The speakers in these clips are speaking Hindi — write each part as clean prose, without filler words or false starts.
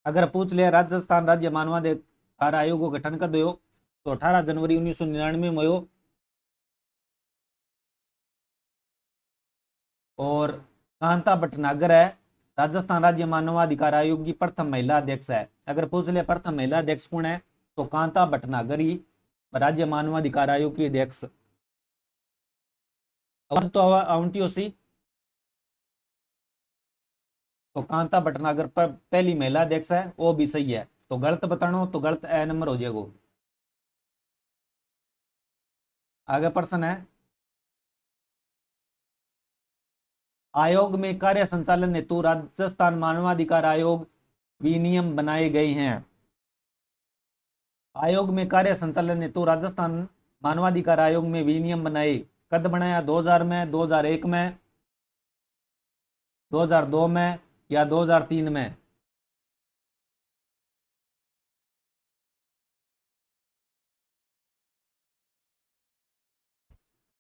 अगर पूछ लिया राजस्थान राज्य मानवाधिकार आयोग को गठन कर दो तो 18 जनवरी 1999 में हो। और कांता भटनागर है राजस्थान राज्य मानवाधिकार आयोग की प्रथम महिला अध्यक्ष है। अगर पूछ लिया प्रथम महिला अध्यक्ष कौन है तो कांता भटनागर ही राज्य मानवाधिकार आयोग की अध्यक्ष। अब तो आउंटियो सी तो कांता भटनागर पर पहली महिला अध्यक्ष है, वो भी सही है। तो गलत बताना हो तो गलत ए नंबर हो जाएगा। आगे प्रश्न है, आयोग में कार्य संचालन हेतु राजस्थान मानवाधिकार आयोग विनियम बनाए गए हैं। आयोग में कार्य संचालन हेतु राजस्थान मानवाधिकार आयोग में विनियम बनाए कद बनाया 2000 में, 2001 में, 2002 में या 2003 में।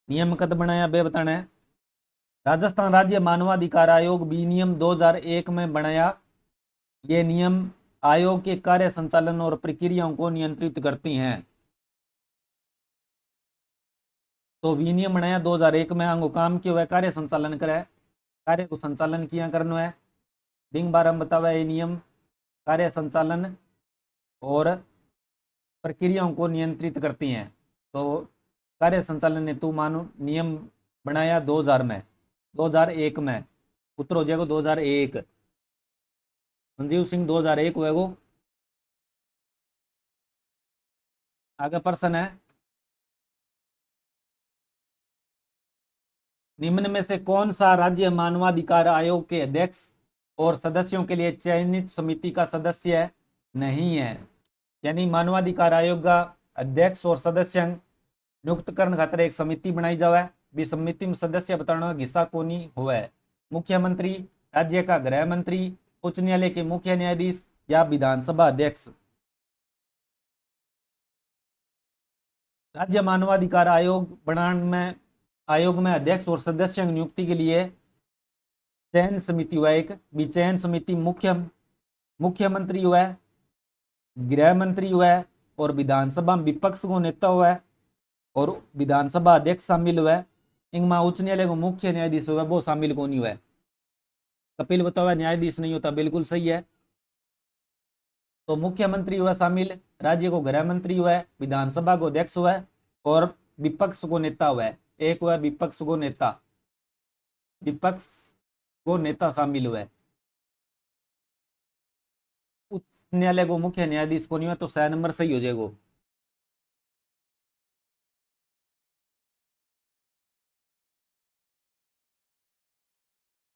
नियम कद बनाया बे बताना है। राजस्थान राज्य मानवाधिकार आयोग विनियम 2001 में बनाया। ये नियम आयोग के कार्य संचालन और प्रक्रियाओं को नियंत्रित करती हैं। तो विनियम बनाया 2001 में, अंगो काम क्यों है कार्य संचालन करे, कार्य को संचालन किया करनो है। डिंग बार हम बतावा ये नियम कार्य संचालन और प्रक्रियाओं को नियंत्रित करती हैं। तो कार्य संचालन हेतु मानो नियम बनाया 2000 में, 2001 में, उत्तर हो जाएगा 2001। संजीव सिंह 2001 हुएगो। आगे प्रश्न है, निम्न में से कौन सा राज्य मानवाधिकार आयोग के अध्यक्ष और सदस्यों के लिए चयनित समिति का सदस्य नहीं है। यानी मानवाधिकार आयोग का अध्यक्ष और सदस्य नियुक्त करने खातिर एक समिति बनाई जावे, भी समिति में सदस्य बताना हिस्सा कोनी हुआ। मुख्यमंत्री, राज्य का गृह मंत्री, उच्च न्यायालय के मुख्य न्यायाधीश या विधानसभा अध्यक्ष। राज्य मानवाधिकार आयोग बनाने में आयोग में अध्यक्ष और सदस्य नियुक्ति के लिए चयन समिति हुआ, एक भी चयन समिति मुख्यमंत्री हुआ, गृह मंत्री हुआ और विधानसभा विपक्ष को नेता हुआ और विधानसभा अध्यक्ष शामिल हुआ। इनमें उच्च न्यायालय को मुख्य न्यायाधीश हुआ वो शामिल को नहीं हुआ। कपिल बताओ न्यायाधीश नहीं होता, बिल्कुल सही है। तो मुख्यमंत्री हुआ शामिल, राज्य को गृह मंत्री हुआ, विधानसभा को अध्यक्ष हुआ और विपक्ष को नेता हुआ। एक हुआ विपक्ष को नेता, विपक्ष को नेता शामिल हुआ। उच्च न्यायालय को मुख्य न्यायाधीश को नहीं हुआ, तो 6 नंबर सही हो जाएगा।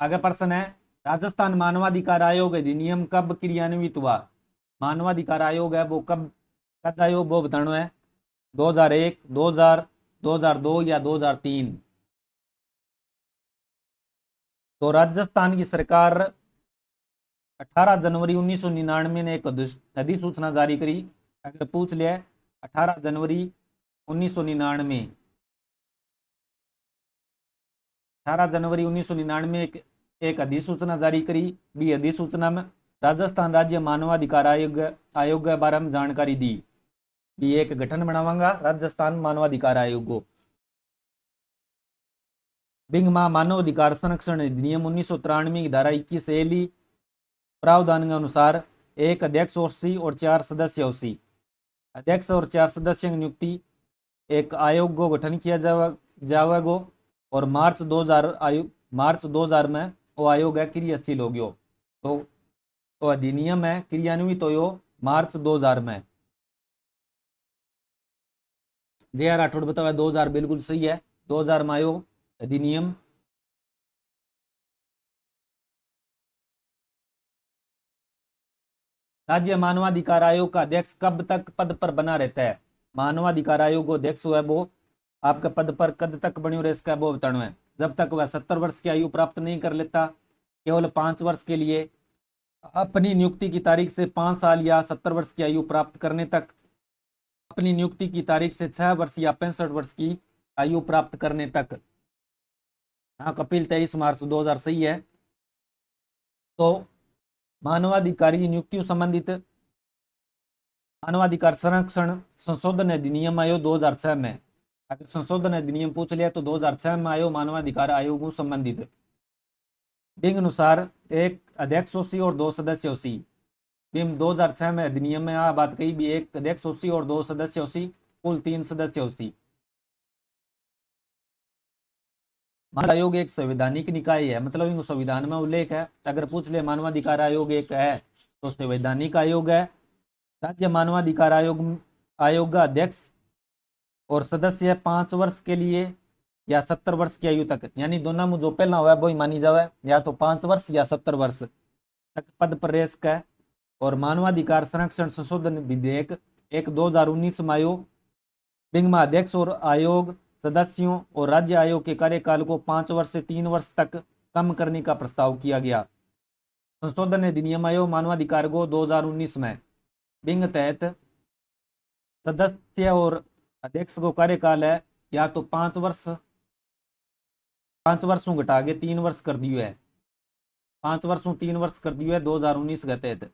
आगे प्रश्न है, राजस्थान मानवाधिकार आयोग अधिनियम कब क्रियान्वित हुआ। मानवाधिकार आयोग है वो कब आयोग वो बताना है। 2001, 2000, 2002 या 2003। तो राजस्थान की सरकार 18 जनवरी 1999 ने एक अधिसूचना जारी करी। अगर पूछ लिया 18 जनवरी 1999, 18 जनवरी 1999 एक अधिसूचना जारी करी। भी अधिसूचना में राजस्थान राज्य मानवाधिकार आयोग के बारे में जानकारी दी। भी एक गठन बनावांगा राजस्थान मानवाधिकार आयोग को। बिंग मानव अधिकार संरक्षण अधिनियम 1993 की धारा 21 ए प्रावधान के अनुसार एक अध्यक्ष और 4 सदस्य होसी। अध्यक्ष और 4 सदस्यों की नियुक्ति एक आयोग को गठन किया जाएगा और मार्च 2000 में वो आयोग है क्रियाशील हो गयो। तो अधिनियम है क्रियान्वित हो मार्च 2000 में। जे राठौड़ बताया 2000 बिल्कुल सही है। 2000 में आयो अधिनियम। राज्य मानवाधिकार आयोग का अध्यक्ष कब तक पद पर बना रहता है। मानवाधिकार आयोग को अध्यक्ष हुआ है वो आपका पद पर कद तक बने रहे इसका वो बताना है। जब तक वह 70 वर्ष की आयु प्राप्त नहीं कर लेता, केवल 5 वर्ष के लिए, अपनी नियुक्ति की तारीख से 5 साल या 70 वर्ष की आयु प्राप्त करने तक, अपनी नियुक्ति की तारीख से 6 वर्ष या 65 वर्ष की आयु प्राप्त करने तक। हाँ कपिल 23 मार्च 2000 सही है। तो मानवाधिकारी नियुक्तियों संबंधित मानवाधिकार संरक्षण संशोधन अधिनियम आयो 2006 में। अगर संशोधन अधिनियम पूछ लिया तो 2006 में आयो मानवाधिकार आयोगों संबंधित। बिंग अनुसार एक अध्यक्ष होसी और 2 सदस्य होसी। बिम 2006 में अधिनियम में आ बात कही भी, एक अध्यक्ष होसी और 2 सदस्य होसी, कुल 3 सदस्य होसी। मानव आयोग एक संवैधानिक निकाय है, मतलब इनको संविधान में उल्लेख है। अगर पूछ ले मानवाधिकार आयोग एक है तो संवैधानिक आयोग है। राज्य मानवाधिकार आयोग का अध्यक्ष और सदस्य 5 वर्ष के लिए या 70 वर्ष की आयु तक, यानी दोनों में जो पहला हुआ वो ही मानी जावे, या तो 5 वर्ष या 70 वर्ष तक पद पर रह सके। और मानवाधिकार संरक्षण संशोधन विधेयक एक 2019 में आयो। बिंग में अध्यक्ष और आयोग सदस्यों और राज्य आयोग के कार्यकाल को 5 वर्ष से 3 वर्ष तक कम करने का प्रस्ताव किया गया। संशोधन अधिनियम आयोग मानवाधिकार को 2019 में। बिंग तहत सदस्य और अध्यक्ष को कार्यकाल है या तो 5 वर्षों घटा के 3 वर्ष कर दियो है, 5 वर्षों 3 वर्ष कर दियो है 2019 के तहत।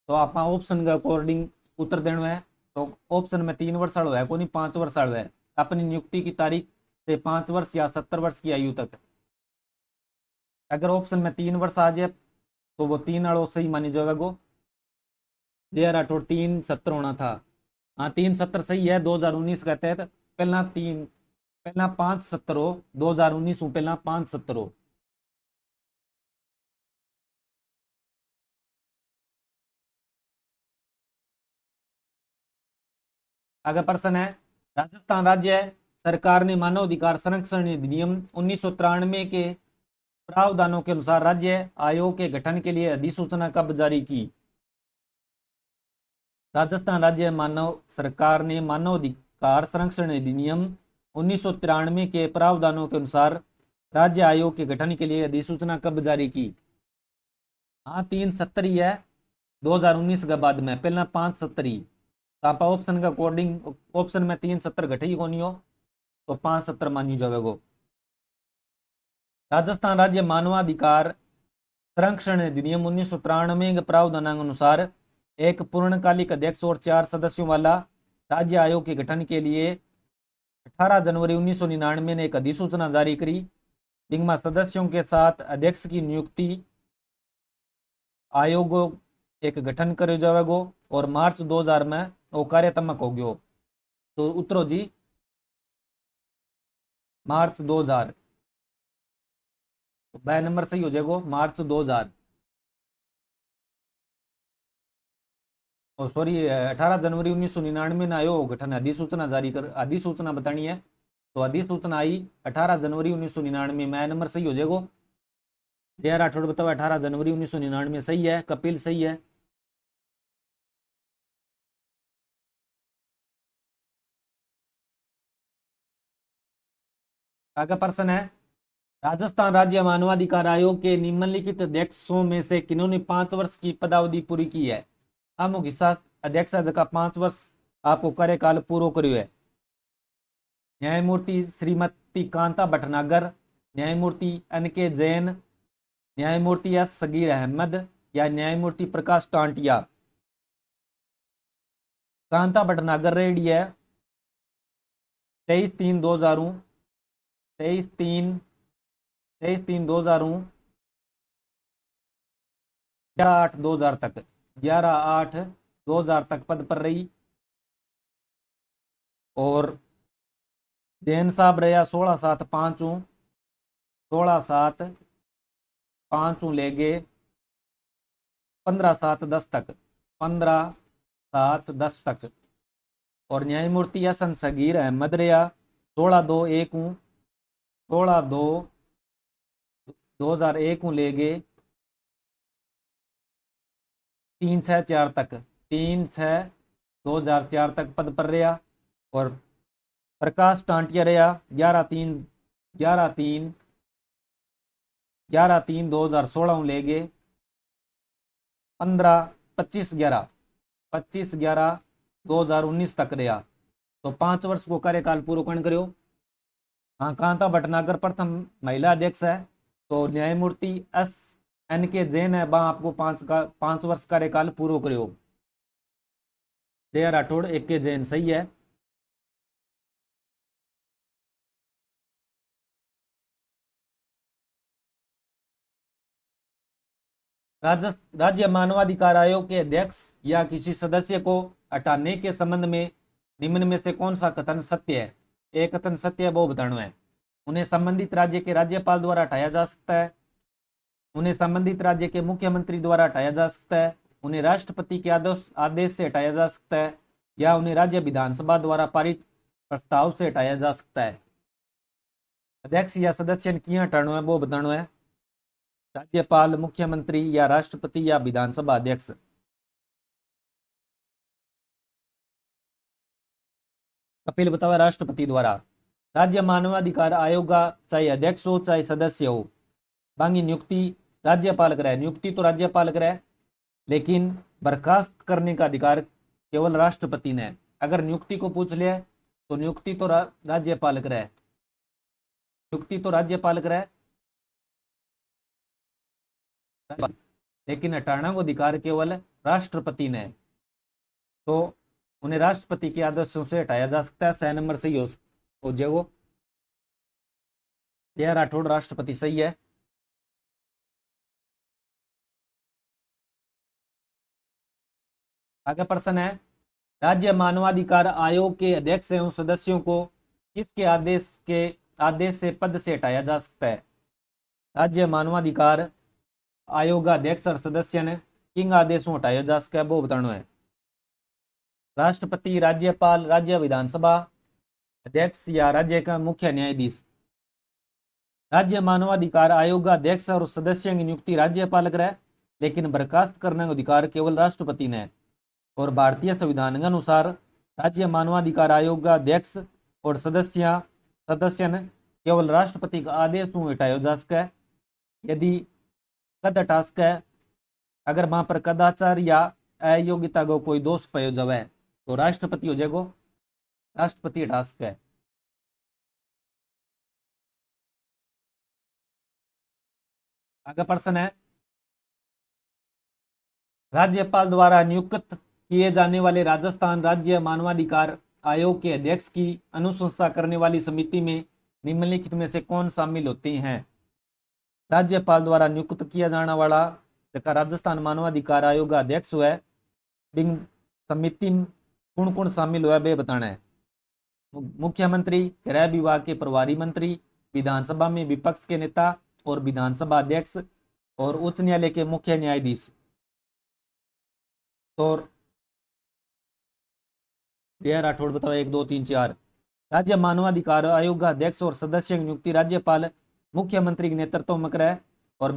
तो आप ऑप्शन के अकॉर्डिंग उत्तर देना है। तो ऑप्शन में 3 वर्ष वाला है, को नहीं 5 वर्ष वाला है। अपनी नियुक्ति की तारीख से 5 वर्ष या 70 वर्ष की आयु तक। अगर ऑप्शन में 3 वर्ष आ जाए तो वो 3 वालों सही मानी जाएगा। जे राठौड़ 370 होना था। हाँ 370 सही है 2019 के तहत। पहला 570 हो, 2019 में पहला 570 हो। अगर प्रश्न है, राजस्थान राज्य सरकार ने मानव अधिकार संरक्षण अधिनियम 1993 के प्रावधानों के अनुसार राज्य आयोग के गठन के लिए अधिसूचना कब जारी की? राजस्थान राज्य मानव सरकार ने मानव अधिकार संरक्षण अधिनियम 1993 के प्रावधानों के अनुसार राज्य आयोग के गठन के लिए अधिसूचना कब जारी की? हाँ 370 ही है 2019 के बाद में, पहला 570 ही। तो आप ऑप्शन का अकॉर्डिंग ऑप्शन में 370 घटे ही कोनी हो तो 570 मानी जाएगो। राजस्थान राज्य मानवाधिकार संरक्षण अधिनियम 1993 के प्रावधान अनुसार एक पूर्णकालिक अध्यक्ष और 4 सदस्यों वाला राज्य आयोग के गठन के लिए 18 जनवरी 1999 ने एक अधिसूचना जारी करी। जिनमें सदस्यों के साथ अध्यक्ष की नियुक्ति आयोग एक गठन करो जाएगो और मार्च 2000 में वो कार्यात्मक हो गयो। तो उत्तरो जी मार्च 2000, तो ब नंबर सही हो जाएगा मार्च 2000। और सॉरी 18 जनवरी 1999 में आयो गठन अधिसूचना जारी कर, अधिसूचना बतानी है तो अधिसूचना आई 18 जनवरी 1999 में। नंबर सही हो जाएगा। जे राठौड़ बताओ 18 जनवरी 1999 सही है, कपिल सही है। आगे प्रश्न है, राजस्थान राज्य मानवाधिकार आयोग के निम्नलिखित अध्यक्षों में से किन्होंने 5 वर्ष की पदावधि पूरी की है? अमुक हिस्सा अध्यक्ष जगह 5 वर्ष आपको कार्यकाल पूरा करियो है। न्यायमूर्ति श्रीमती कांता भटनागर, न्यायमूर्ति NK जैन, न्यायमूर्ति S सगीर अहमद या न्यायमूर्ति प्रकाश टांटिया। कांता भटनागर रेडी है 23/3/2000, 23/3/2000, 11/8/2000 तक, 11/8/2000 तक पद पर रही। और जैन साहब रहा 16/7/5, 16/7/5 ले गए 15/7/10 तक, 15/7/10 तक। और न्यायमूर्ति हसन सगीर अहमद रहा 16/2/1, 16/2/2001 ले गए 3/6/4 तक, 3/6/2004 तक पद पर रहा। और प्रकाश टांटिया रहा 11/3/2016 ले गए 25/11/2019 तक रहा। तो 5 वर्ष को कार्यकाल पूरा कौन करो? हाँ कांता भटनागर प्रथम महिला अध्यक्ष है। तो न्यायमूर्ति S एन के जैन है बा आपको 5 वर्ष कार्यकाल पूरो करो। जया राठौड़ एक के जैन सही है। राज्य मानवाधिकार आयोग के अध्यक्ष या किसी सदस्य को हटाने के संबंध में निम्न में से कौन सा कथन सत्य है? एक कथन सत्य है वो बताना है। उन्हें संबंधित राज्य के राज्यपाल द्वारा हटाया जा सकता है, उन्हें संबंधित राज्य के मुख्यमंत्री द्वारा हटाया जा सकता है, उन्हें राष्ट्रपति के आदेश से हटाया जा सकता है, या उन्हें राज्य विधानसभा द्वारा पारित प्रस्ताव से हटाया जा सकता है। अध्यक्ष या सदस्य ने किया हटाना है वो बताना है। राज्यपाल, मुख्यमंत्री या राष्ट्रपति या विधानसभा अध्यक्ष। कपिल बतावा राष्ट्रपति द्वारा। राज्य मानवाधिकार आयोग का चाहे अध्यक्ष हो चाहे सदस्य हो, बाकी नियुक्ति राज्यपाल करे। नियुक्ति तो राज्यपाल करे, लेकिन बर्खास्त करने का अधिकार केवल राष्ट्रपति ने। अगर नियुक्ति को पूछ लिया तो नियुक्ति तो राज्यपाल करे, नियुक्ति तो राज्यपाल करे, लेकिन हटाना को अधिकार केवल राष्ट्रपति ने। तो उन्हें राष्ट्रपति के आदेशों से हटाया जा सकता है। 6 नंबर सही हो जाएगा। जया राठौड़ राष्ट्रपति सही है। आगे प्रश्न है, राज्य मानवाधिकार आयोग के अध्यक्ष एवं सदस्यों को किसके आदेश से पद से हटाया जा सकता है? राज्य मानवाधिकार आयोग का अध्यक्ष और सदस्य ने किन आदेशों हटाया जा सकता है वो बताना है। राष्ट्रपति, राज्यपाल, राज्य विधानसभा अध्यक्ष या राज्य का मुख्य न्यायाधीश। राज्य मानवाधिकार आयोग का अध्यक्ष और सदस्यों की नियुक्ति राज्यपाल करे, लेकिन बर्खास्त करने का अधिकार केवल राष्ट्रपति ने। और भारतीय संविधान के अनुसार राज्य मानवाधिकार आयोग का अध्यक्ष और सदस्य ने केवल राष्ट्रपति का आदेश हटाया जा सके। यदि कद हटा सके, अगर वहां पर कदाचार या अयोग्यता को कोई दोष पाया जाए तो राष्ट्रपति हो जाएगा, राष्ट्रपति हटा सके। आगे प्रश्न है, राज्यपाल द्वारा नियुक्त किए जाने वाले राजस्थान राज्य मानवाधिकार आयोग के अध्यक्ष की अनुशंसा करने वाली समिति में निम्नलिखित में से कौन शामिल होते हैं? राज्यपाल द्वारा नियुक्त किया जाने वाला राजस्थान मानवाधिकार आयोग का अध्यक्ष हुआ है, समिति कौन कौन शामिल हुआ है बताना है। मुख्यमंत्री, गृह विभाग के प्रभारी मंत्री, विधानसभा में विपक्ष के नेता और विधानसभा अध्यक्ष और उच्च न्यायालय के मुख्य न्यायाधीश। तो जया राठौड़ बताओ 1 2 3 4। राज्य मानवाधिकार आयोग का अध्यक्ष और सदस्य की नियुक्ति राज्यपाल मुख्यमंत्री के नेतृत्व में करे और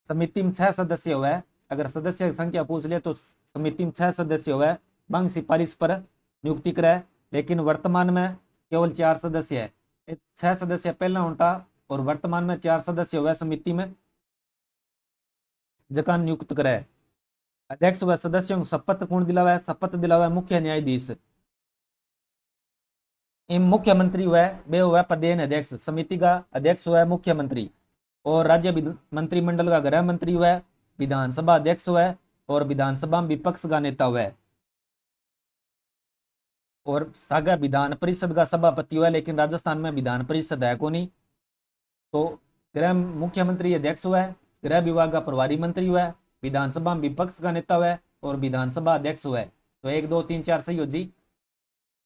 समिति में 6 सदस्य हुआ है। अगर सदस्य की संख्या पूछ ले तो समिति में 6 सदस्य हुआ है, बंग सिफारिश पर नियुक्ति करे। लेकिन वर्तमान में केवल 4 सदस्य है। 6 सदस्य पहला होता और वर्तमान में 4 सदस्य हुआ समिति में जकान नियुक्त करे। अध्यक्ष व सदस्यों को शपथ कौन दिलावा है? शपथ दिलावा है मुख्य न्यायाधीश। मुख्यमंत्री हुआ पदेन अध्यक्ष। समिति का अध्यक्ष हुआ मुख्यमंत्री और राज्य मंत्रिमंडल का गृह मंत्री हुआ, विधानसभा अध्यक्ष हुआ और विधानसभा में विपक्ष का नेता हुआ और सागा विधान परिषद का सभापति हुआ। लेकिन राजस्थान में विधान परिषद है को नहीं। तो गृह मुख्यमंत्री अध्यक्ष हुआ, गृह विभाग का प्रभारी मंत्री हुआ, विधानसभा में विपक्ष का नेता हुआ और विधानसभा अध्यक्ष हुआ। तो 1 2 3 4 सही हो जी।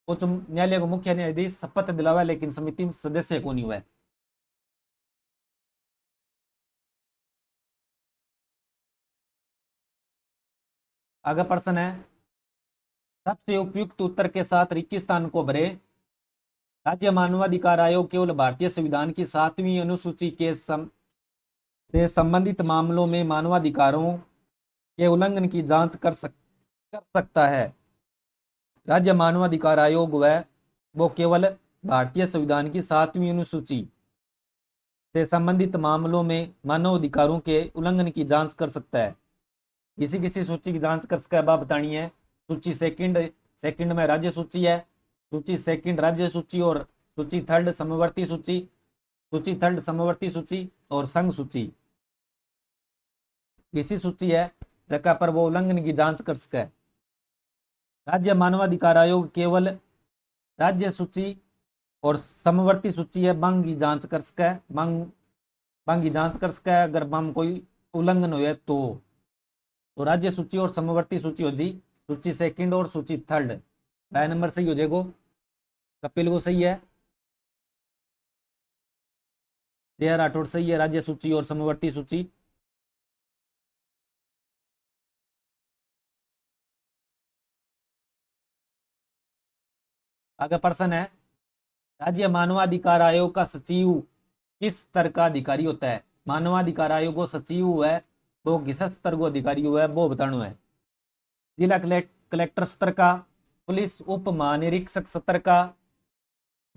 उच्च न्यायालय को मुख्य न्यायाधीश शपथ दिलावा, लेकिन समिति में सदस्य को नहीं हुआ। आगे प्रश्न है, सबसे उपयुक्त उत्तर के साथ रिक्त स्थान को भरे। राज्य मानवाधिकार आयोग केवल भारतीय संविधान की 7वीं अनुसूची के से संबंधित मामलों में मानवाधिकारों के उल्लंघन की जांच कर सकता है। राज्य मानवाधिकार आयोग वो केवल भारतीय संविधान की 7वीं अनुसूची से संबंधित मामलों में मानव अधिकारों के उल्लंघन की जांच कर सकता है। किसी सूची की जांच कर सकता है बात बतानी है। सूची सेकंड में राज्य सूची है, सूची सेकंड राज्य सूची और सूची थर्ड समवर्ती सूची, सूची थर्ड समवर्ती सूची और संघ सूची। किसी सूची है जगह पर वो उल्लंघन की जांच कर सके। राज्य मानवाधिकार आयोग केवल राज्य सूची और समवर्ती सूची है बंग की जांच कर सके, बंग की जांच कर सके अगर बम कोई उल्लंघन हुए तो राज्य सूची और समवर्ती सूची हो जी, सूची सेकंड और सूची थर्ड। बाय नंबर सही हो जाएगा, कपिल को सही है, जे राठौड़ सही है, राज्य सूची और समवर्ती सूची। आगे प्रश्न है, राज्य मानवाधिकार आयोग का सचिव किस स्तर का अधिकारी होता है? मानवाधिकार आयोग को सचिव है वो किस स्तर को अधिकारी है वो बताना है। जिला कलेक्टर स्तर का, पुलिस उप महानिरीक्षक स्तर का,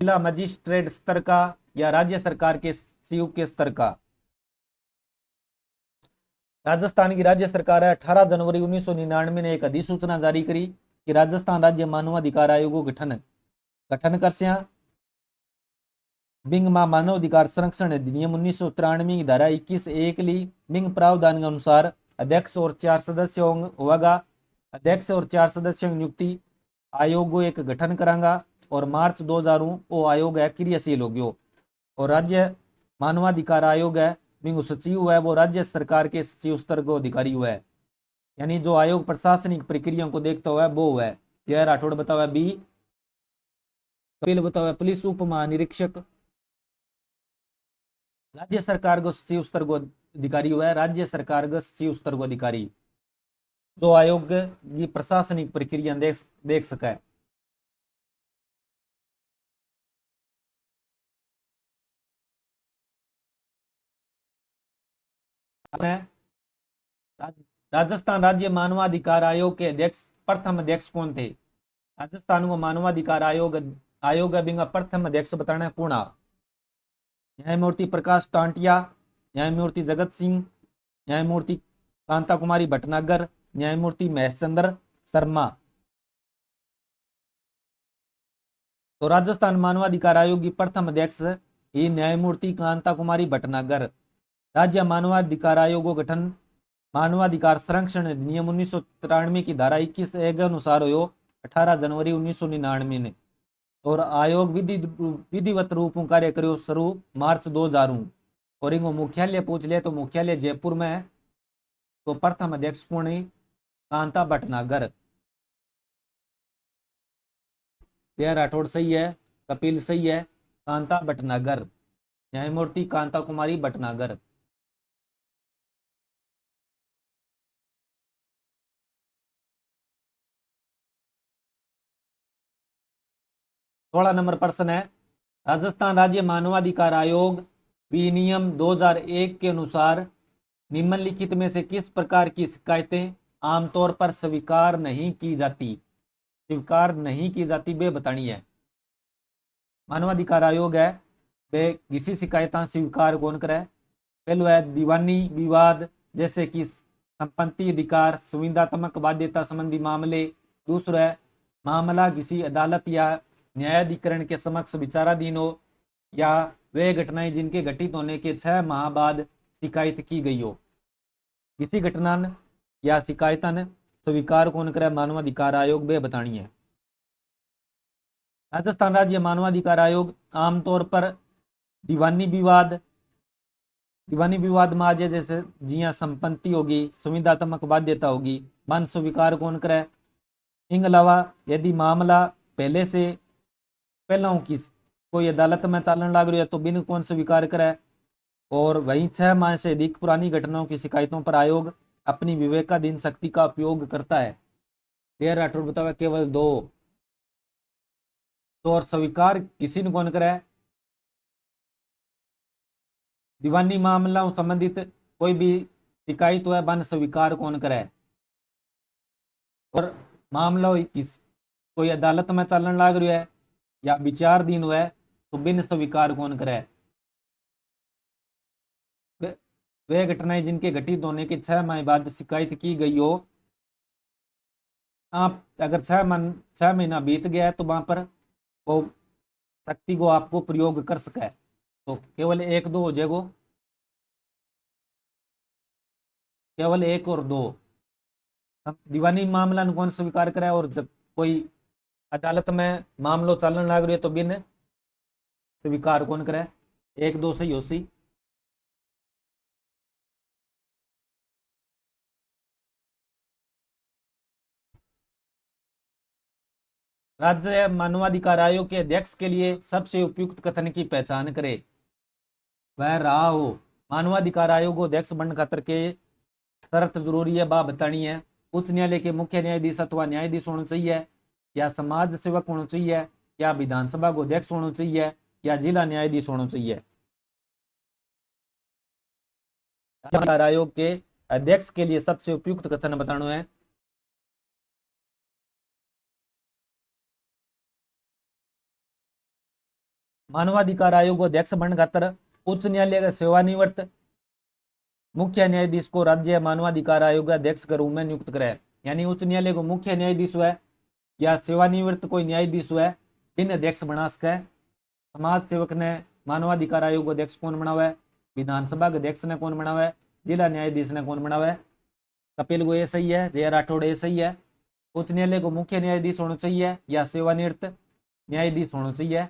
जिला मजिस्ट्रेट स्तर का, या राज्य सरकार के सचिव के स्तर का? राजस्थान की राज्य सरकार है 18 जनवरी 1999 ने एक अधिसूचना जारी करी कि राजस्थान राज्य मानवाधिकार आयोग को गठन कर बिंग मानव अधिकार संरक्षण अधिनियम 1993 की धारा 21(1) ली बिंग प्रावधान के अनुसार अध्यक्ष और 4 सदस्य होगा। अध्यक्ष और 4 सदस्यों की नियुक्ति आयोग को एक गठन करांगा और मार्च 2000 वो आयोग है क्रियाशील हो गयो। और राज्य मानवाधिकार आयोग है बिंग सचिव है वो राज्य सरकार के सचिव स्तर को अधिकारी हुआ है, यानी जो आयोग प्रशासनिक प्रक्रिया को देखता हुआ है वो हुआ है। जय राठौड़ बताओ बी, कपिल बताओ पुलिस उप महानिरीक्षक। राज्य सरकार को सचिव स्तर को अधिकारी हुआ है, राज्य सरकार का सचिव स्तर को अधिकारी जो आयोग की प्रशासनिक प्रक्रिया देख सका है। राजस्थान राज्य मानवाधिकार आयोग के अध्यक्ष प्रथम अध्यक्ष कौन थे? राजस्थान को मानवाधिकार आयोग बिंगा प्रथम अध्यक्ष बताना कौन? न्यायमूर्ति प्रकाश टांटिया, न्यायमूर्ति जगत सिंह, न्यायमूर्ति कांता कुमारी भटनागर, न्यायमूर्ति महेश चंद्र शर्मा। तो राजस्थान मानवाधिकार आयोग की प्रथम अध्यक्ष ही न्यायमूर्ति कांता कुमारी भटनागर। राज्य मानवाधिकार आयोग को गठन मानवाधिकार संरक्षण अधिनियम 1993 की धारा 21(1) के अनुसार हो 18 जनवरी 1999 ने। और आयोग विधिवत रूप में कार्य करो शुरू मार्च 2000 और इनको मुख्यालय पूछ ले तो मुख्यालय जयपुर में है। तो प्रथम अध्यक्ष कौन है? कांता भटनागर। जय राठौड़ सही है, कपिल सही है, कांता भटनागर, न्यायमूर्ति कांता कुमारी भटनागर। सोलह नंबर प्रश्न है, राजस्थान राज्य मानवाधिकार आयोग विनियम 2001 के अनुसार निम्नलिखित में से किस प्रकार की शिकायतें आमतौर पर स्वीकार नहीं की जाती? स्वीकार नहीं की जाती वे बतानी है। मानवाधिकार आयोग है वे किसी शिकायत स्वीकार कौन करे? पहलो है दीवानी विवाद जैसे कि संपत्ति अधिकार संविदात्मक बाध्यता संबंधी मामले। दूसरा है मामला किसी अदालत या न्यायाधिकरण के समक्ष विचाराधीन हो या वे घटनाएं जिनके घटित होने के 6 माह बाद शिकायत की गई हो। किसी घटना या शिकायतन स्वीकार कौन करे? मानवाधिकार आयोग वे बतानी है। राजस्थान राज्य मानवाधिकार आयोग आमतौर पर दीवानी विवाद में आ जाए जैसे जिया संपत्ति होगी संविदात्मक बाध्यता होगी वन स्वीकार कौन करे? इन अलावा यदि मामला पहले से पहला की कोई अदालत में चालन लाग रही है तो बिन कौन स्वीकार करे? और वहीं 6 माह से अधिक पुरानी घटनाओं की शिकायतों पर आयोग अपनी विवेकाधीन शक्ति का उपयोग करता है। देर राठौर बतावा केवल 2 तो और स्वीकार किसी ने कौन करे? दीवानी मामला संबंधित कोई भी शिकायत है वन स्वीकार कौन करे? और मामला कोई अदालत में चलन लाग रही है या विचारधीन है तो बिन स्वीकार कौन करे? वे घटनाएं जिनके घटित होने के 6 माह बाद शिकायत की गई हो। आप अगर 6 महीना बीत गया है तो वहां पर वो शक्ति को आपको प्रयोग कर सका है। तो केवल 1-2 हो जाएगा। केवल 1 और 2। दीवानी मामला ने कौन स्वीकार करे और जब कोई अदालत में मामलो चालन लाग रही है तो बिन स्वीकार कौन करे। 1 2 सही हो सी। राज्य मानवाधिकार आयोग के अध्यक्ष के लिए सबसे उपयुक्त कथन की पहचान करे। वह रहा हो। मानवाधिकार आयोग को अध्यक्ष बनने खातर के शर्त जरूरी है बा बतानी है। उच्च न्यायालय के मुख्य न्यायाधीश अथवा न्यायाधीश होना चाहिए, या समाज सेवक होना चाहिए, या विधानसभा को अध्यक्ष होना चाहिए, या जिला न्यायाधीश होना चाहिए। मानवाधिकार आयोग के अध्यक्ष के लिए सबसे उपयुक्त कथन बताना है। मानवाधिकार आयोग को अध्यक्ष बनने खातर उच्च न्यायालय का सेवानिवृत्त मुख्य न्यायाधीश को राज्य मानवाधिकार आयोग अध्यक्ष के रूप में नियुक्त करे। यानी उच्च न्यायालय को मुख्य न्यायाधीश हुआ या सेवानिवृत्त कोई न्यायाधीश हुआ इन अध्यक्ष बना सके। समाज सेवक ने मानवाधिकार आयोग को अध्यक्ष कौन बनावे, विधानसभा के अध्यक्ष ने कौन बनावे, जिला न्यायाधीश ने कौन बनावे। कपिल गो ये सही है, जे राठौड़ ये सही है। उच्च न्यायालय को मुख्य न्यायाधीश होना चाहिए या सेवानिवृत्त न्यायाधीश होना चाहिए,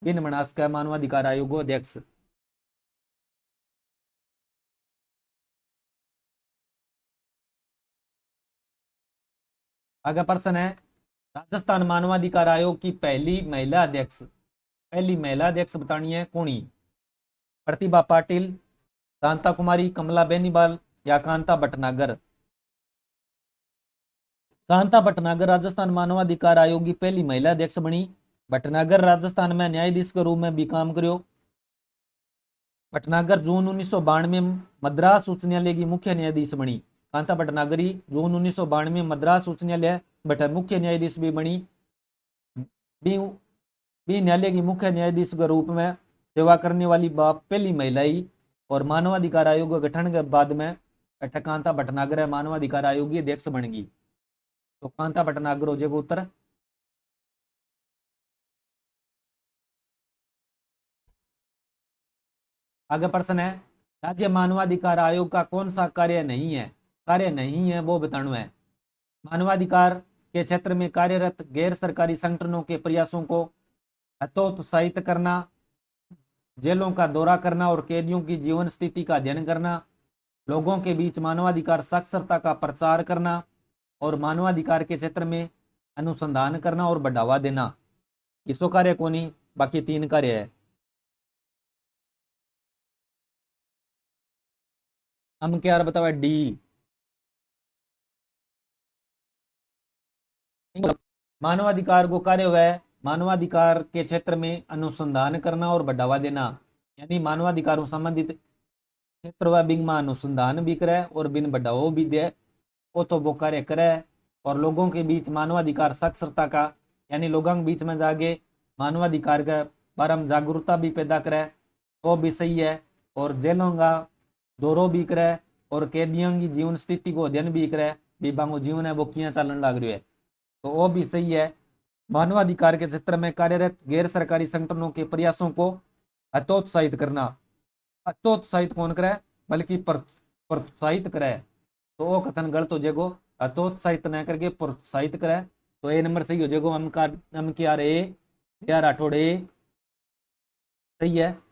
बिन बना सके मानवाधिकार आयोग को अध्यक्ष। आगे प्रश्न है, राजस्थान मानवाधिकार आयोग की पहली महिला अध्यक्ष बतानी है कौन। प्रतिभा पाटिल, कांता कुमारी, कमला बेनीवाल, या कांता भटनागर। कांता भटनागर राजस्थान मानवाधिकार आयोग की पहली महिला अध्यक्ष बनी। भटनागर राजस्थान में न्यायाधीश के रूप में भी काम करो। भटनागर जून 1992 में मद्रास उच्च न्यायालय की मुख्य न्यायाधीश बनी। कांता भटनागरी जून 1992 में मद्रास उच्च न्यायालय बट मुख्य न्यायाधीश भी बनी। भी न्यायालय की मुख्य न्यायाधीश के रूप में सेवा करने वाली पहली महिला ही। और मानवाधिकार आयोग के गठन के बाद में कांता भटनागर मानवाधिकार आयोग की अध्यक्ष बन गई। तो कांता भटनागर हो जाएगा उत्तर। आगे प्रश्न है, राज्य मानवाधिकार आयोग का कौन सा कार्य नहीं है वो बताना है। मानवाधिकार के क्षेत्र में कार्यरत गैर सरकारी संगठनों के प्रयासों को हतोत्साहित करना, जेलों का दौरा करना और कैदियों की जीवन स्थिति का अध्ययन करना, लोगों के बीच मानवाधिकार साक्षरता का प्रचार करना, और मानवाधिकार के क्षेत्र में अनुसंधान करना और बढ़ावा देना। इसको कार्य कौन ही, बाकी 3 कार्य है। हम क्या बताओ डी। मानवाधिकार को कार्य वह मानवाधिकार के क्षेत्र में अनुसंधान करना और बढ़ावा देना। यानी मानवाधिकारों संबंधित क्षेत्र वह बिन में अनुसंधान भी करे और बिन बढ़ावा भी दे, वो तो वो कार्य करे। और लोगों के बीच मानवाधिकार साक्षरता का, यानी लोगों के बीच में जाके मानवाधिकार के बारे में जागरूकता भी पैदा करे, वो भी सही है। और जेलों का दौरो भी करे और कैदियों की जीवन स्थिति को अध्ययन भी करे, विभागों जीवन है वो किया चालन लग रही है, तो वो भी सही है। मानवाधिकार के क्षेत्र में कार्यरत गैर सरकारी संगठनों के प्रयासों को हतोत्साहित करना। हतोत्साहित कौन करे, बल्कि प्रोत्साहित करे, तो वो कथन गलत हो जाएगो। हतोत्साहित न करके प्रोत्साहित करे, तो ए नंबर सही हो जाएगो। हम क्या रे या राठौड़ सही है।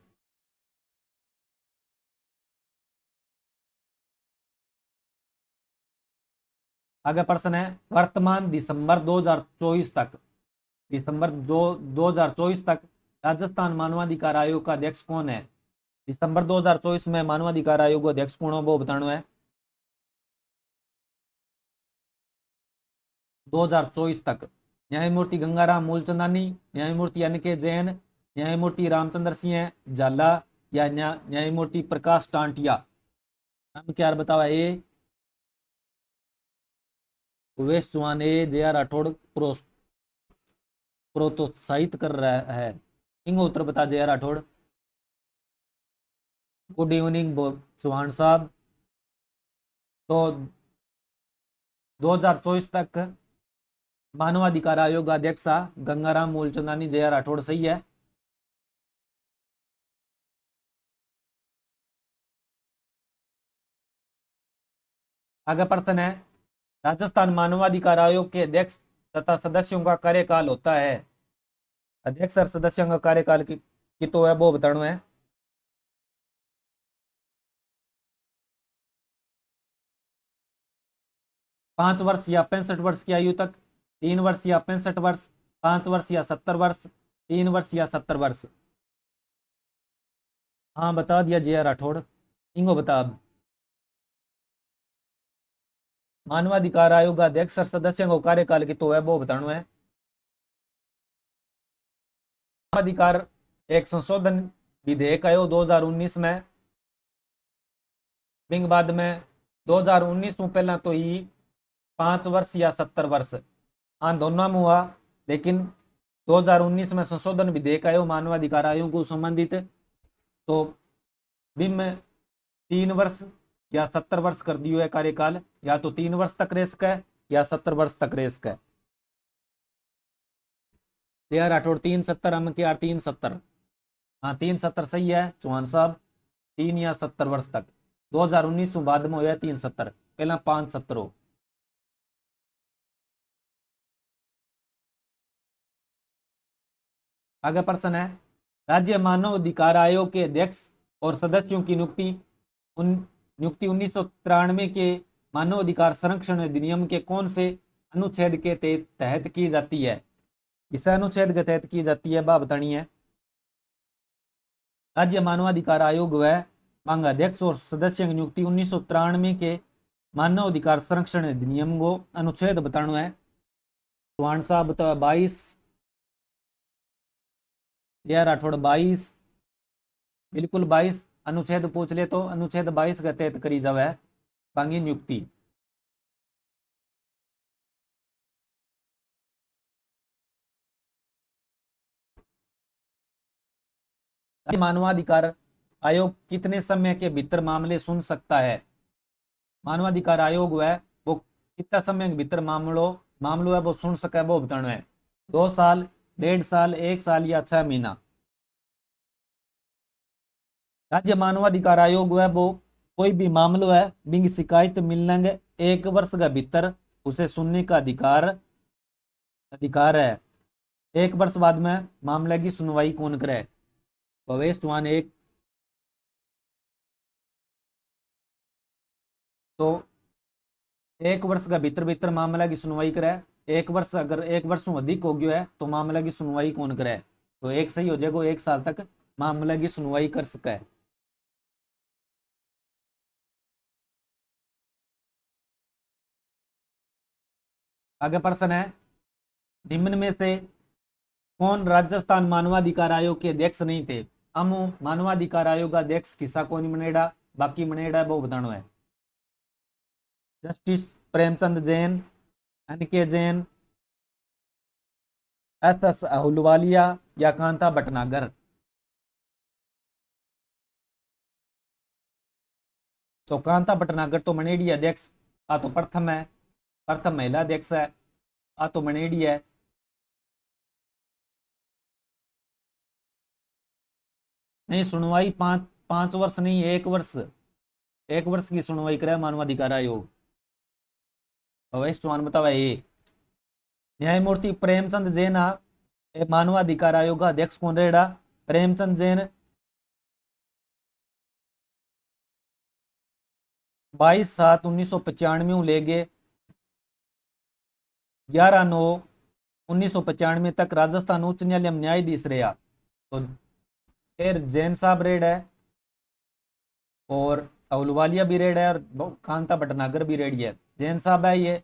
आगे प्रश्न है, वर्तमान दिसंबर 2024 तक दिसंबर 2024 तक राजस्थान मानवाधिकार आयोग का अध्यक्ष कौन है। दिसंबर 2024 में मानवाधिकार आयोग का अध्यक्ष कौन है वो बताना है। 2024 तक न्यायमूर्ति गंगाराम मूलचंदानी, न्यायमूर्ति एन.के. जैन, न्यायमूर्ति रामचंद्र सिंह झाला, या न्यायमूर्ति प्रकाश टांटिया। हम क्या बतावा ए उवेश चौहान, ए जे आर राठौड़ प्रोत्साहित कर रहा है। इनको उत्तर बता J R Rathore. Good evening Chauhan साहब। तो 2024 तक मानवाधिकार आयोग का अध्यक्ष गंगाराम मूलचंदानी, जे आर राठौड़ सही है। आगे प्रश्न है, राजस्थान मानवाधिकार आयोग के अध्यक्ष तथा सदस्यों का कार्यकाल होता है। अध्यक्ष और सदस्यों का कार्यकाल की तो है वो बताना है। 5 वर्ष या 65 वर्ष की आयु तक, 3 वर्ष या 65 वर्ष, 5 वर्ष या 70 वर्ष, 3 वर्ष या 70 वर्ष। हाँ बता दिया जी राठौड़, इंगो बता। अब मानवाधिकार आयोग का अध्यक्ष और सदस्यों को कार्यकाल की तो है वो बताना है। मानवाधिकार एक संशोधन विधेयक आयो 2019 में, बिंग बाद में 2019 में पहला तो ही 5 वर्ष या 70 वर्ष, हाँ दोनों में हुआ, लेकिन 2019 में संशोधन विधेयक आयो मानवाधिकार आयोग को संबंधित, तो बिम में 3 वर्ष या 70 वर्ष कर दियो है कार्यकाल, या तो 3 वर्ष तक रह सके या 70 वर्ष तक रह सके। यार राठौड़ 370 हम के यार 370, हाँ 370 सही है चौहान साहब, 3 या 70 वर्ष तक। 2019 में बाद में हुआ 370, पहला 570 हो। आगे प्रश्न है, राज्य मानव अधिकार आयोग के अध्यक्ष और सदस्यों की नियुक्ति 1993 के मानव अधिकार संरक्षण अधिनियम के कौन से अनुच्छेद के तहत की जाती है? इस अनुच्छेद के तहत की जाती है बा बतानी है। राज्य मानवाधिकार आयोग व मांग अध्यक्ष और सदस्य की नियुक्ति 1993 के मानव अधिकार संरक्षण अधिनियम को अनुच्छेद बताना है। चौहान साहब बताओ 22, जय राठौड़ 22, बिल्कुल 22 अनुच्छेद पूछ ले तो अनुच्छेद 22 के तहत करी जावे बांगी नियुक्ति। मानवाधिकार आयोग कितने समय के भीतर मामले सुन सकता है? मानवाधिकार आयोग है वो कितना समय के भीतर मामलो है वो सुन सके वो बताना है। 2 साल, 1.5 साल, 1 साल या 6 महीना। राज्य मानवाधिकार आयोग है वो कोई भी मामलो है बिंग शिकायत मिलने के 1 वर्ष के भीतर उसे सुनने का अधिकार है। 1 वर्ष बाद में मामले की सुनवाई कौन करे? भवेश चौहान 1, तो 1 वर्ष का भीतर भीतर मामला की सुनवाई करे। 1 वर्ष अगर 1 वर्ष से अधिक हो गया है तो मामला की सुनवाई कौन करे? तो एक सही हो जाएगा, 1 साल तक मामला की सुनवाई कर सके। आगे प्रश्न है, निम्न में से कौन राजस्थान मानवाधिकार आयोग के अध्यक्ष नहीं थे? हम मानवाधिकार आयोग का अध्यक्ष किसा को नहीं बनेड़ा, बाकी बनेड़ा वो बताना है। Justice Premchand Jain, NK. Jain, S Ahluwalia या कांता भटनागर? तो कांता भटनागर तो मनेडी अध्यक्ष, आ तो प्रथम है, प्रथम महिला अध्यक्ष है, आ तो मनेडी है। नहीं सुनवाई 5 वर्ष नहीं, 1 वर्ष, 1 वर्ष की सुनवाई करे मानवाधिकार आयोग। अवैश चौहान बतावा ये न्यायमूर्ति प्रेमचंद जैन मानवाधिकार आयोग का अध्यक्ष कौन रहेगा? प्रेमचंद जैन 22/7/1995 ले गए 11/9/1995 तक राजस्थान उच्च न्यायालय में न्यायाधीश रहा। तो फिर जैन साहब रेड है और अहलुवालिया भी रेड है और कांता भटनागर भी रेडी है। जैन साहब है ये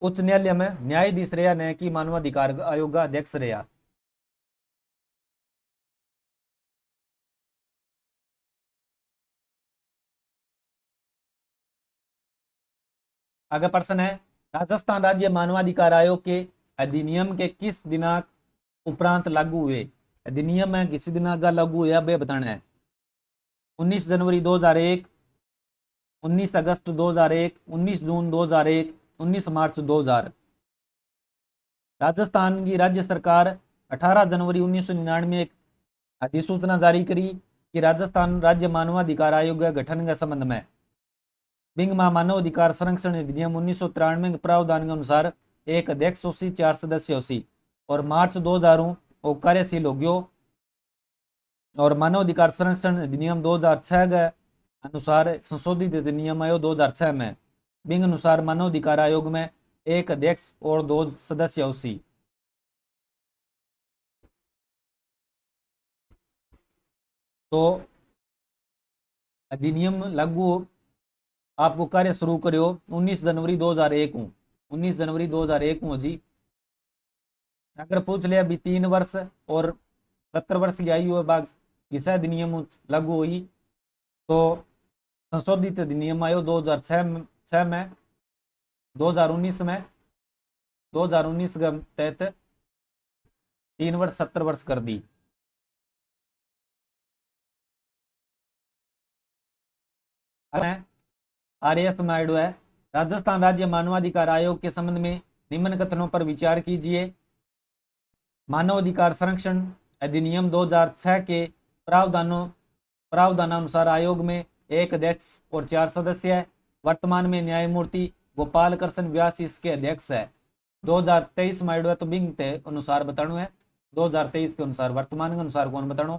उच्च न्यायालय में न्यायाधीश रहा, न कि मानवाधिकार आयोग का अध्यक्ष रहा। आगे प्रश्न है, राजस्थान राज्य मानवाधिकार आयोग के अधिनियम के किस दिनांक उपरांत लागू हुए? अधिनियम में किसी दिनांक का लागू हुआ वे बताना है। 19 जनवरी 2001, 19 अगस्त 2001, 19 जून 2001, 19 मार्च 2000। राजस्थान की राज्य सरकार 18 जनवरी 1999 एक अधिसूचना जारी करी कि राजस्थान राज्य मानवाधिकार आयोग के गठन के संबंध में। बिंग मानव अधिकार संरक्षण अधिनियम 1993 के प्रावधान के अनुसार एक अध्यक्ष होसी 4 सदस्य होसी और मार्च 2000 वो कार्यशील हो गयो। और मानव अधिकार संरक्षण अधिनियम 2006 के अनुसार संशोधित अधिनियम आयो 2006 में। बिंग अनुसार मानव अधिकार आयोग में एक अध्यक्ष और 2 सदस्य होसी। तो अधिनियम लागू आपको कार्य शुरू करो 19 जनवरी 2001 हूँ। 19 जनवरी 2001 हूँ जी। अगर पूछ लिया भी 3 वर्ष और 70 वर्ष की आयु है बाद इस अधिनियम लागू हुई तो संशोधित अधिनियम आयो 2006 में 2019 में 2019 के तहत 3 वर्ष 70 वर्ष कर दी। आरएस नायडू है राजस्थान राज्य मानवाधिकार आयोग के संबंध में निम्न कथनों पर विचार कीजिए। मानवाधिकार संरक्षण अधिनियम 2006 के प्रावधानानुसार आयोग में एक अध्यक्ष और 4 सदस्य है। वर्तमान में न्यायमूर्ति गोपाल कृष्ण व्यास इसके अध्यक्ष है। 2023 में तो बिंग के अनुसार बताणु है 2023 के अनुसार। वर्तमान के अनुसार कौन बताणु?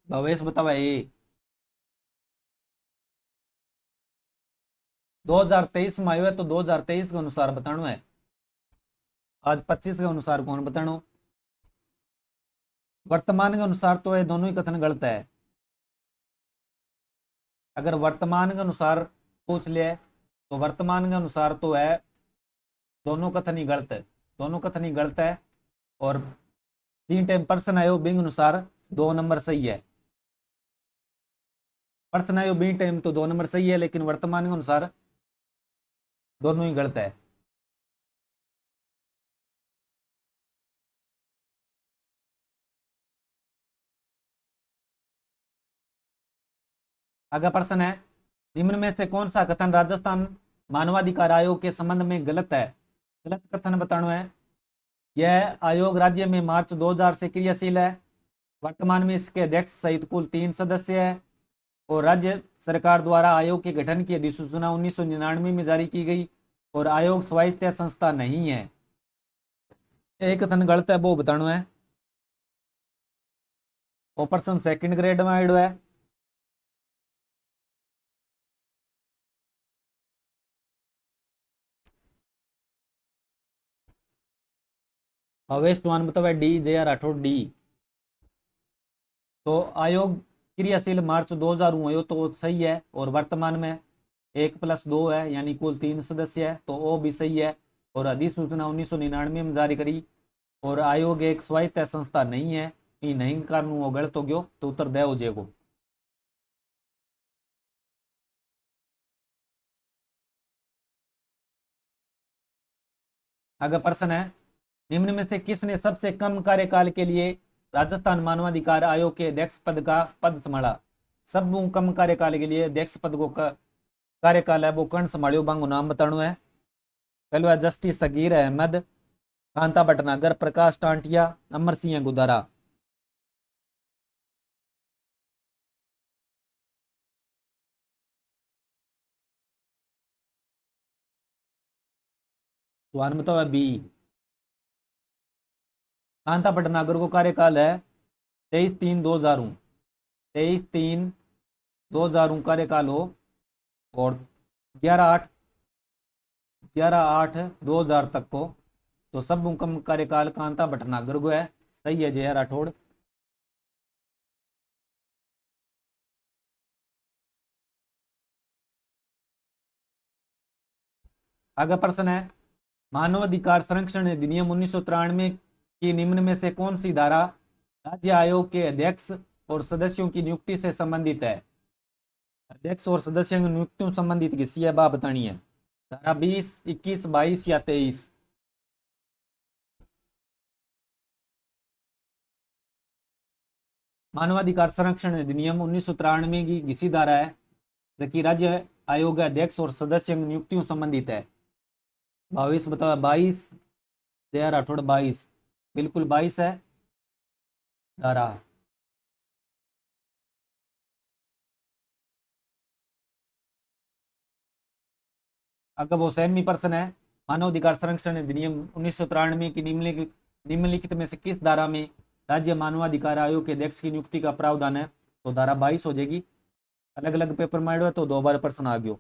भवेश बतावा। 2023 में आयो है तो 2023 के अनुसार बताणु है। आज 25 के अनुसार कौन बताणु? वर्तमान के अनुसार तो ये दोनों ही कथन गलत है। अगर वर्तमान के अनुसार पूछ ले तो वर्तमान के अनुसार तो है दोनों कथन ही गलत है। दोनों कथन ही गलत है। और 3 टाइम पर्सन आयो बिंग अनुसार 2 नंबर सही है। पर्सन आयो बी टाइम तो 2 नंबर सही है लेकिन वर्तमान के अनुसार दोनों ही गलत है। अगला प्रश्न है निम्न में से कौन सा कथन राजस्थान मानवाधिकार आयोग के संबंध में गलत है? गलत कथन बताना है। यह आयोग राज्य में मार्च 2000 से क्रियाशील है। वर्तमान में इसके अध्यक्ष सहित कुल 3 सदस्य है और राज्य सरकार द्वारा आयोग के गठन की अधिसूचना 1999 में जारी की गई और आयोग स्वायत्त संस्था नहीं है। एक कथन गलत है वो बताना है। ऑपरेशन सेकंड ग्रेड में आयो है। भवेश चौहान बतावा डी। जे राठौड़ डी। तो आयोग क्रियाशील मार्च 2000 हुआ तो सही है और वर्तमान में 1+2 है यानी कुल 3 सदस्य है तो वो भी सही है। और अधिसूचना 1999 में जारी करी और आयोग एक स्वायत्त संस्था नहीं है। ये नहीं कारण वो गलत हो गयो तो उत्तर दे हो जाएगो। अगर प्रश्न है निम्न में से किसने सबसे कम कार्यकाल के लिए राजस्थान मानवाधिकार आयोग के अध्यक्ष पद संभाला? सब कम कार्यकाल के लिए अध्यक्ष पद को कार्यकाल है वो कर्ण संभालियो बांगो नाम बताणु है। पहलो है जस्टिस सगीर अहमद, कांता भटनागर, प्रकाश टांटिया, अमर सिंह गुदारा। तो बताओ बी। कांता भटनागर को कार्यकाल है 23/3/2000। 23/3/2000 कार्यकाल हो और 11/8/2000 तक को। तो सब कम कार्यकाल कांता भटनागर को है। सही है जया राठौड़। आगे प्रश्न है मानवाधिकार संरक्षण अधिनियम 1993 की निम्न में से कौन सी धारा राज्य आयोग के अध्यक्ष और सदस्यों की नियुक्ति से संबंधित है? अध्यक्ष और सदस्यों की नियुक्तियों संबंधित किसी है बात बतानी है। धारा 20, 21, 22 या 23? मानवाधिकार संरक्षण अधिनियम 1993 की किसी धारा है जबकि राज्य आयोग अध्यक्ष और सदस्यों की नियुक्तियों संबंधित है? 22 बताओ। 22 जया राठौड़ 22 बिल्कुल 22 है धारा। अगर वो 7वीं प्रश्न है, मानव अधिकार संरक्षण अधिनियम 1993 की निम्नलिखित में से किस धारा में राज्य मानवाधिकार आयोग के अध्यक्ष की नियुक्ति का प्रावधान है? तो धारा 22 हो जाएगी। अलग अलग पेपर में है तो 2 बार प्रश्न आ गयो।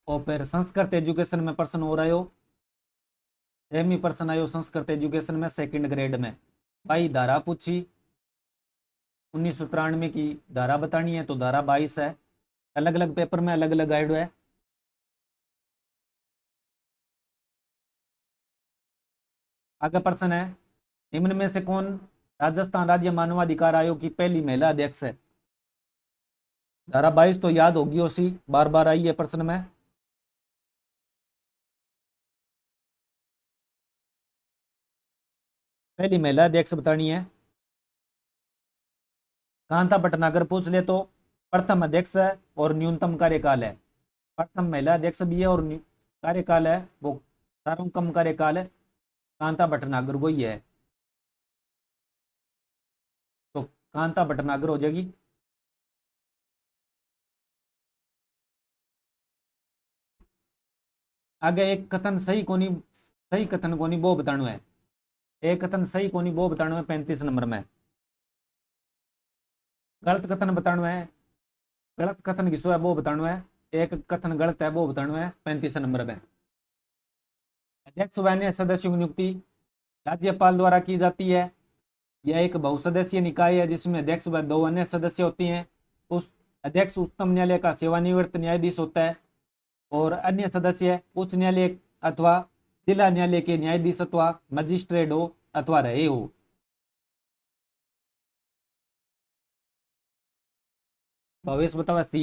और फिर संस्कृत एजुकेशन में प्रश्न हो रहा हो, 7वीं प्रश्न आयो संस्कृत एजुकेशन में 2nd ग्रेड में। भाई धारा पूछी 1993 की धारा बतानी है तो धारा 22 है। अलग अलग पेपर में अलग अलग गाइड है। आगे प्रश्न है, निम्न में से कौन राजस्थान राज्य मानवाधिकार आयोग की पहली महिला अध्यक्ष है? धारा 22 तो याद होगी उसी, बार बार आई है प्रश्न में। पहली महिला अध्यक्ष बतानी है। कांता भटनागर पूछ ले तो प्रथम अध्यक्ष है और न्यूनतम कार्यकाल है। प्रथम महिला अध्यक्ष भी है और कार्यकाल है वो सारों कम कार्यकाल है कांता भटनागर को ही है, तो कांता भटनागर हो जाएगी। आगे एक कथन सही कोनी, सही कथन कोनी वो बताना है। एक कथन सही कोनी वो बताना है 35 नंबर में। गलत कथन बताना है, गलत कथन किसो है वो बताना है। एक कथन गलत है वो बताना है 35 नंबर में। अध्यक्ष व अन्य सदस्यों की नियुक्ति राज्यपाल द्वारा की जाती है। यह एक बहुसदस्यीय निकाय है जिसमें अध्यक्ष व 2 अन्य सदस्य होती हैं। उस अध्यक्ष उच्चतम न्यायालय का सेवानिवृत्त न्यायाधीश होता है और अन्य सदस्य उच्च न्यायालय अथवा जिला न्यायालय के न्यायाधीश अथवा मजिस्ट्रेट हो अथवा रहे हो। भवेश बतावा सी।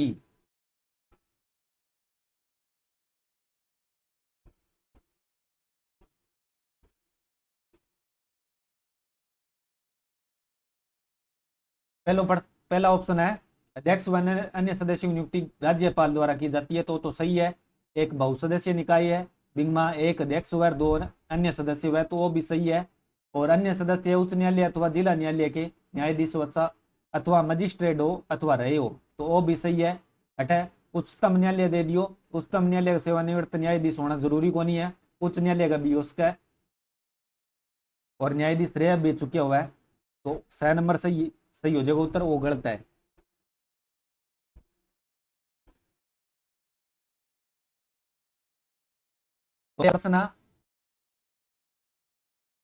पहला ऑप्शन है अध्यक्ष व अन्य सदस्यों की नियुक्ति राज्यपाल द्वारा की जाती है तो सही है। एक बहुसदस्यीय निकाय है, बिंगमा एक अध्यक्ष व 2 अन्य सदस्य हुए तो वो भी सही है। और अन्य सदस्य उच्च न्यायालय अथवा जिला न्यायालय के न्यायाधीश अथवा मजिस्ट्रेट हो अथवा रहे हो तो वो भी सही है। अठे उच्चतम न्यायालय दे दियो, उच्चतम न्यायालय का सेवानिवृत्त न्यायाधीश होना जरूरी को नहीं है, उच्च न्यायालय का भी उसका है और न्यायाधीश रह भी चुका हुआ है तो 6 नंबर सही सही हो जाएगा उत्तर, वो गलत है। तो प्रश्न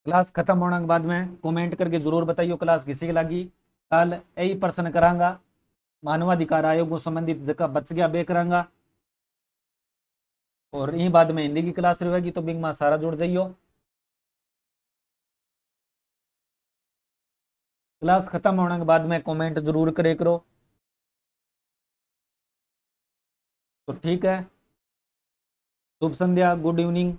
क्लास खत्म होने के बाद में कमेंट करके जरूर बताइए क्लास किसी की लगी। कल यही प्रश्न करांगा, मानवाधिकार आयोग को संबंधित जगह बच गया बे करांगा और यही बाद में हिंदी की क्लास रहेगी तो बिंग में सारा जुड़ जाइयो। क्लास खत्म होने के बाद में कमेंट जरूर करे करो। तो ठीक है, शुभ संध्या, गुड इवनिंग।